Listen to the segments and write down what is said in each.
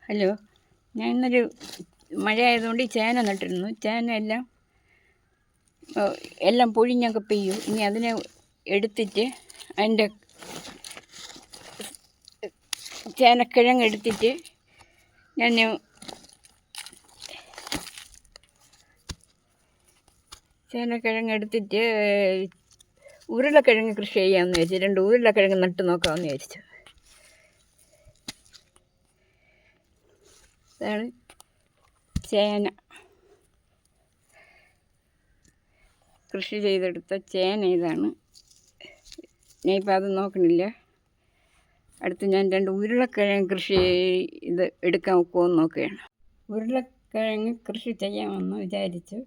Hello, ഞാൻ ഇന്നൊരു മഴയായതുകൊണ്ട് ചേന നട്ടിരുന്നു. ചേന എല്ലാം പൊഴിഞ്ഞൊക്കെ പെയ്യും. ഇനി അതിനെ എടുത്തിട്ട് അതിൻ്റെ ചേനക്കിഴങ്ങ് എടുത്തിട്ട് ഞാൻ ഉരുളക്കിഴങ്ങ് കൃഷി ചെയ്യാമെന്ന് വിചാരിച്ചു. 2 ഉരുളക്കിഴങ്ങ് നട്ട് നോക്കാമെന്ന് വിചാരിച്ചു. ഇതാണ് ചേന, കൃഷി ചെയ്തെടുത്ത ചേന. ഇതാണ്. ഞാനിപ്പോൾ അത് നോക്കണില്ല. അടുത്ത് ഞാൻ 2 ഉരുളക്കിഴങ്ങ് കൃഷി എടുക്കാൻ ഒക്കുമെന്ന് നോക്കുകയാണ്. ഉരുളക്കിഴങ്ങ് കൃഷി ചെയ്യാമെന്ന് വിചാരിച്ചു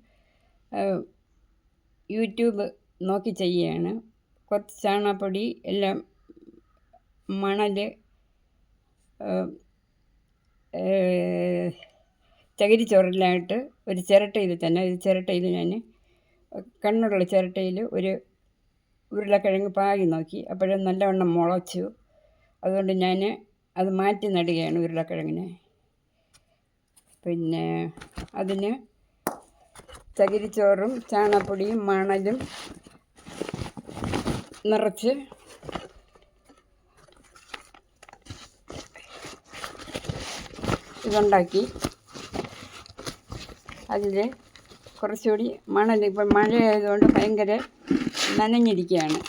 യൂട്യൂബ് നോക്കി ചെയ്യുകയാണ്. കുറച്ച് ചാണകപ്പൊടി, എല്ലാം മണൽ, ചകിരിച്ചോറെല്ലാം ഇട്ട് ഒരു ചിരട്ടയിൽ തന്നെ, ഞാൻ കണ്ണുള്ള ചിരട്ടയിൽ ഒരു ഉരുളക്കിഴങ്ങ് പാകി നോക്കി. അപ്പോഴും നല്ലവണ്ണം മുളച്ചു. അതുകൊണ്ട് ഞാൻ അത് മാറ്റി നടുകയാണ് ഉരുളക്കിഴങ്ങിനെ. പിന്നെ അതിന് ചകിരിച്ചോറും ചാണകപ്പൊടിയും മണലും നിറച്ച് ഇതുണ്ടാക്കി. അതിൽ കുറച്ചുകൂടി മണൽ, ഇപ്പം മഴയായതുകൊണ്ട് ഭയങ്കര നനഞ്ഞിരിക്കുകയാണ്.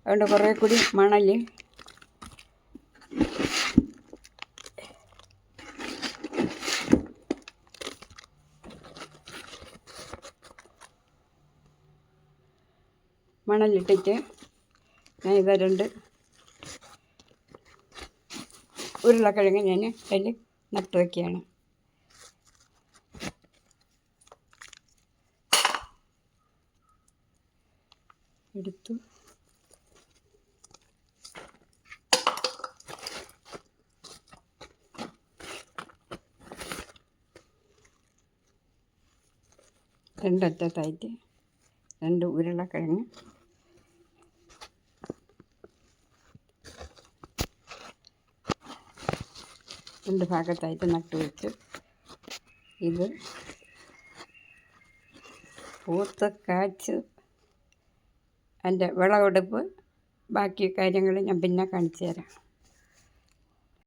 അതുകൊണ്ട് കുറേ കൂടി മണലിട്ടിട്ട് ഞാൻ 2 ഉരുളക്കിഴങ്ങ് ഞാൻ അതിൽ നട്ട് വയ്ക്കുകയാണ്. എടുത്തു. രണ്ടറ്റത്തായിട്ട് 2 ഉരുളക്കിഴങ്ങ് രണ്ട് ഭാഗത്തായിട്ട് നട്ടു വെച്ചു. ഇത് പൂത്ത് കാച്ച് അതിൻ്റെ വിളവെടുപ്പ് ബാക്കി കാര്യങ്ങൾ ഞാൻ പിന്നെ കാണിച്ചു തരാം.